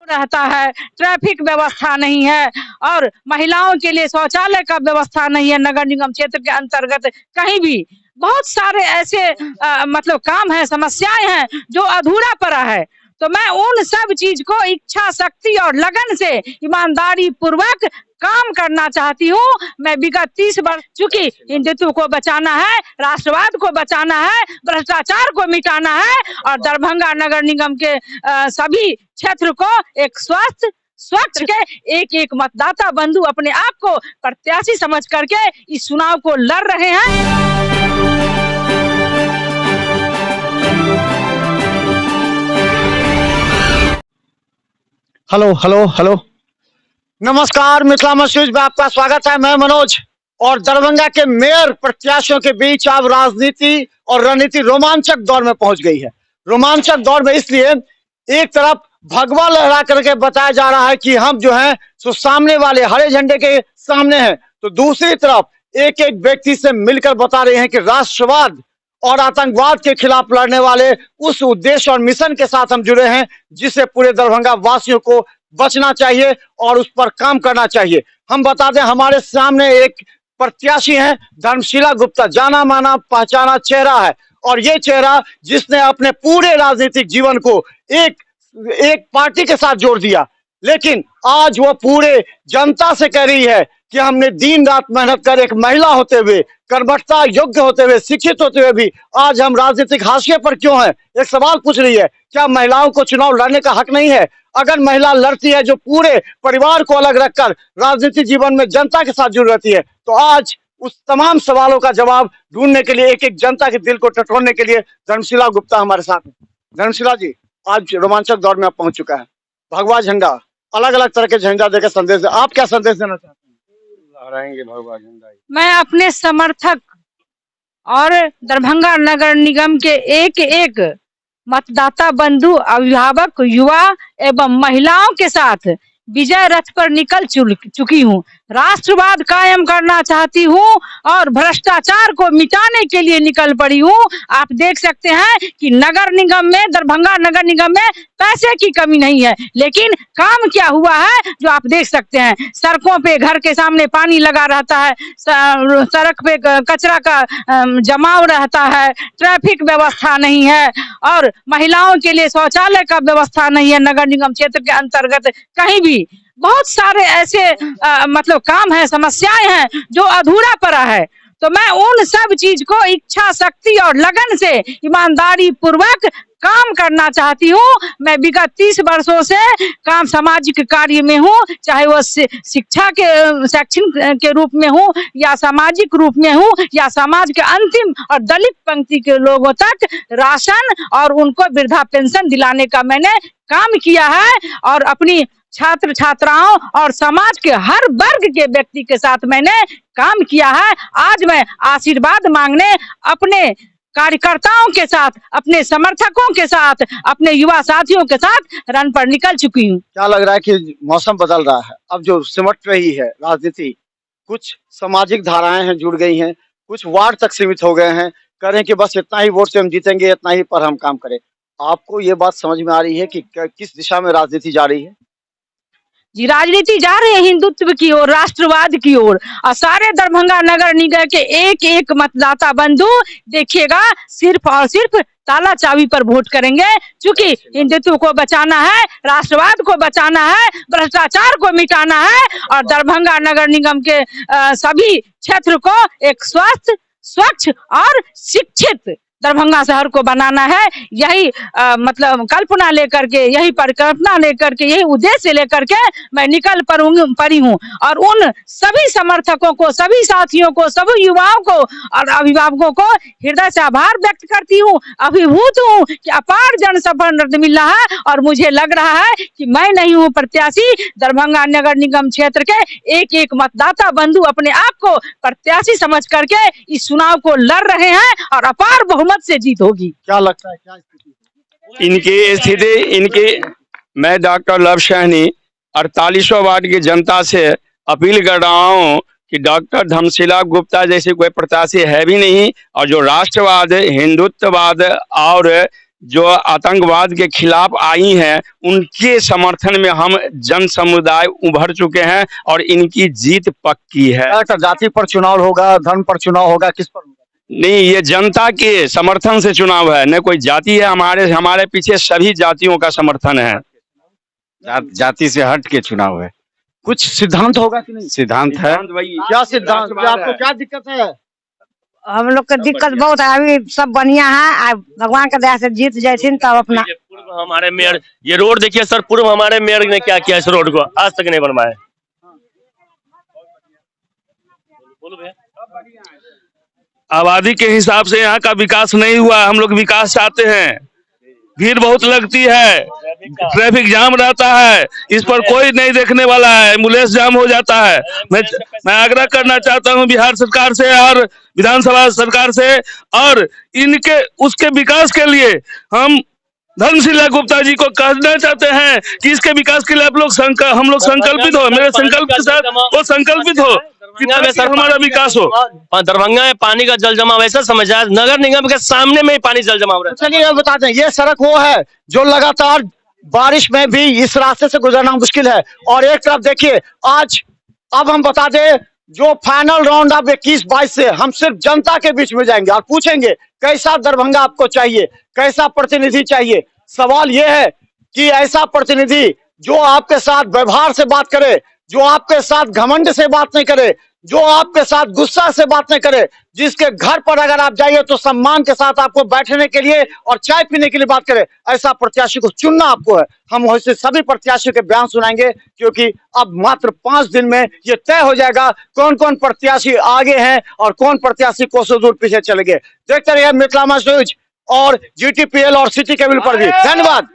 रहता है, ट्रैफिक व्यवस्था नहीं है और महिलाओं के लिए शौचालय का व्यवस्था नहीं है नगर निगम क्षेत्र के अंतर्गत कहीं भी। बहुत सारे ऐसे मतलब काम है, समस्याएं हैं जो अधूरा पड़ा है। तो मैं उन सब चीज को इच्छा शक्ति और लगन से ईमानदारी पूर्वक काम करना चाहती हूँ। मैं विगत 30 वर्ष, चूंकि हिंदुत्व को बचाना है, राष्ट्रवाद को बचाना है, भ्रष्टाचार को मिटाना है और दरभंगा नगर निगम के सभी क्षेत्र को एक स्वस्थ स्वच्छ के एक एक मतदाता बंधु अपने आप को प्रत्याशी समझ करके इस चुनाव को लड़ रहे हैं। हेलो हेलो हेलो, नमस्कार। मिथिला मैसेज में आपका स्वागत है। मैं मनोज। और दरभंगा के मेयर प्रत्याशियों के बीच अब राजनीति और रणनीति रोमांचक दौर में पहुंच गई है। रोमांचक दौर में इसलिए, एक तरफ भगवा लहरा करके बताया जा रहा है कि हम जो हैं सो सामने वाले हरे झंडे के सामने हैं, तो दूसरी तरफ एक एक व्यक्ति से मिलकर बता रहे हैं कि राष्ट्रवाद और आतंकवाद के खिलाफ लड़ने वाले उस उद्देश्य और मिशन के साथ हम जुड़े हैं जिसे पूरे दरभंगा वासियों को बचना चाहिए और उस पर काम करना चाहिए। हम बता दें, हमारे सामने एक प्रत्याशी हैं धर्मशिला गुप्ता, जाना माना पहचाना चेहरा है। और ये चेहरा जिसने अपने पूरे राजनीतिक जीवन को एक पार्टी के साथ जोड़ दिया, लेकिन आज वो पूरे जनता से कह रही है कि हमने दिन रात मेहनत कर, एक महिला होते हुए, कर्मठता योग्य होते हुए, शिक्षित होते हुए भी आज हम राजनीतिक हाशिए पर क्यों हैं। एक सवाल पूछ रही है, क्या महिलाओं को चुनाव लड़ने का हक नहीं है? अगर महिला लड़ती है, जो पूरे परिवार को अलग रखकर राजनीतिक जीवन में जनता के साथ जुड़ रहती है, तो आज उस तमाम सवालों का जवाब ढूंढने के लिए, एक एक जनता के दिल को टटोलने के लिए धर्मशिला गुप्ता हमारे साथ है। धर्मशिला जी, आज रोमांचक दौर में आप पहुंच चुका है। भगवा झंडा, अलग अलग तरह के झंडा देकर संदेश, आप क्या संदेश देना चाहते हैं? लहराएंगे भगवा झंडा। मैं अपने समर्थक और दरभंगा नगर निगम के एक एक मतदाता बंधु, अभिभावक, युवा एवं महिलाओं के साथ विजय रथ पर निकल चुकी हूँ। राष्ट्रवाद कायम करना चाहती हूँ और भ्रष्टाचार को मिटाने के लिए निकल पड़ी हूँ। आप देख सकते हैं कि नगर निगम में, दरभंगा नगर निगम में पैसे की कमी नहीं है, लेकिन काम क्या हुआ है जो आप देख सकते हैं। सड़कों पे, घर के सामने पानी लगा रहता है, सड़क पे कचरा का जमाव रहता है, ट्रैफिक व्यवस्था नहीं है और महिलाओं के लिए शौचालय का व्यवस्था नहीं है नगर निगम क्षेत्र के अंतर्गत कहीं भी। बहुत सारे ऐसे मतलब काम है, समस्याएं हैं जो अधूरा पड़ा है। तो मैं उन सब चीज को इच्छा शक्ति और लगन से ईमानदारी पूर्वक काम करना चाहती हूँ। मैं विगत 30 वर्षों से काम सामाजिक कार्य में हूँ, चाहे वो शिक्षा के शैक्षणिक के रूप में हूँ या सामाजिक रूप में हूँ या समाज के अंतिम और दलित पंक्ति के लोगों तक राशन और उनको वृद्धा पेंशन दिलाने का मैंने काम किया है और अपनी छात्र छात्राओं और समाज के हर वर्ग के व्यक्ति के साथ मैंने काम किया है। आज मैं आशीर्वाद मांगने अपने कार्यकर्ताओं के साथ, अपने समर्थकों के साथ, अपने युवा साथियों के साथ रण पर निकल चुकी हूँ। क्या लग रहा है कि मौसम बदल रहा है, अब जो सिमट रही है राजनीति, कुछ सामाजिक धाराएं हैं जुड़ गई हैं, कुछ वार्ड तक सीमित हो गए हैं, कह रहे हैं कि बस इतना ही वोट से हम जीतेंगे, इतना ही पर हम काम करें। आपको ये बात समझ में आ रही है कि किस दिशा में राजनीति जा रही है? जी, राजनीति जा रही है हिंदुत्व की ओर, राष्ट्रवाद की ओर और सारे दरभंगा नगर निगम के एक एक मतदाता बंधु देखिएगा सिर्फ और सिर्फ ताला चाबी पर वोट करेंगे, क्योंकि हिंदुत्व को बचाना है, राष्ट्रवाद को बचाना है, भ्रष्टाचार को मिटाना है और दरभंगा नगर निगम के सभी क्षेत्र को एक स्वस्थ, स्वच्छ और शिक्षित दरभंगा शहर को बनाना है। यही मतलब कल्पना लेकर के, यही परिकल्पना लेकर के, यही उद्देश्य लेकर के मैं निकल पड़ी हूँ और उन सभी समर्थकों को, सभी साथियों को, सभी युवाओं को और अभिभावकों को हृदय से आभार व्यक्त करती हूँ। अभिभूत हूँ कि अपार जन समर्थन मिल रहा है और मुझे लग रहा है कि मैं नहीं हूँ प्रत्याशी, दरभंगा नगर निगम क्षेत्र के एक एक मतदाता बंधु अपने आप को प्रत्याशी समझ करके इस चुनाव को लड़ रहे हैं और अपार बहुमत से जीत होगी। क्या लगता है, क्या स्थिति इनकी स्थिति? मैं डॉक्टर लव सैनी 48वां वार्ड की जनता से अपील कर रहा हूं कि डॉक्टर धर्मशिला गुप्ता जैसे कोई प्रत्याशी है भी नहीं और जो राष्ट्रवाद, हिंदुत्ववाद और जो आतंकवाद के खिलाफ आई हैं, उनके समर्थन में हम जन समुदाय उभर चुके हैं और इनकी जीत पक्की है। डॉक्टर, जाति पर चुनाव होगा, धर्म पर चुनाव होगा, किस पर होगा? नहीं, ये जनता के समर्थन से चुनाव है, न कोई जाति है। हमारे पीछे सभी जातियों का समर्थन है। जाति से हट के चुनाव है। कुछ सिद्धांत होगा कि नहीं? सिद्धांत है। क्या सिद्धांत? आपको क्या दिक्कत है? हम लोग के दिक्कत बहुत है, अभी सब बढ़िया है। भगवान के दया से जीत जाए तब अपना। पूर्व हमारे मेयर, ये रोड देखिए सर, पूर्व हमारे मेयर ने क्या किया इस रोड को, आज तक नहीं बनवाया। आबादी के हिसाब से यहाँ का विकास नहीं हुआ। हम लोग विकास चाहते हैं। भीड़ बहुत लगती है, ट्रैफिक जाम रहता है, इस पर कोई नहीं देखने वाला है, एम्बुलेंस जाम हो जाता है। मैं आग्रह करना चाहता हूँ बिहार सरकार से और विधानसभा सरकार से, और इनके उसके विकास के लिए हम धर्मशिला गुप्ता जी को कहना चाहते हैं कि इसके विकास के लिए हम लोग संकल्पित हो। मेरे संकल्प के साथ वो संकल्पित हो कि हमारा विकास हो। दरभंगा में पानी का जल जमाव ऐसा समझा, नगर निगम के सामने में ही पानी जल जमाव रहा है। चलिए ये बता दें, ये सड़क वो है जो लगातार बारिश में भी इस रास्ते से गुजरना मुश्किल है। और एक तरफ देखिए, अब हम बता दें, जो फाइनल राउंड अब 21-22 से हम सिर्फ जनता के बीच में जाएंगे और पूछेंगे कैसा दरभंगा आपको चाहिए, कैसा प्रतिनिधि चाहिए। सवाल यह है कि ऐसा प्रतिनिधि जो आपके साथ व्यवहार से बात करे, जो आपके साथ घमंड से बात नहीं करे, जो आपके साथ गुस्सा से बात नहीं करे, जिसके घर पर अगर आप जाइए तो सम्मान के साथ आपको बैठने के लिए और चाय पीने के लिए बात करे, ऐसा प्रत्याशी को चुनना आपको है। हम वैसे सभी प्रत्याशियों के बयान सुनाएंगे, क्योंकि अब मात्र 5 दिन में ये तय हो जाएगा कौन कौन प्रत्याशी आगे हैं और कौन प्रत्याशी कोसों दूर पीछे चले गए। देखते रहिए मिथिला न्यूज और GTPL और सिटी केबल पर भी। धन्यवाद।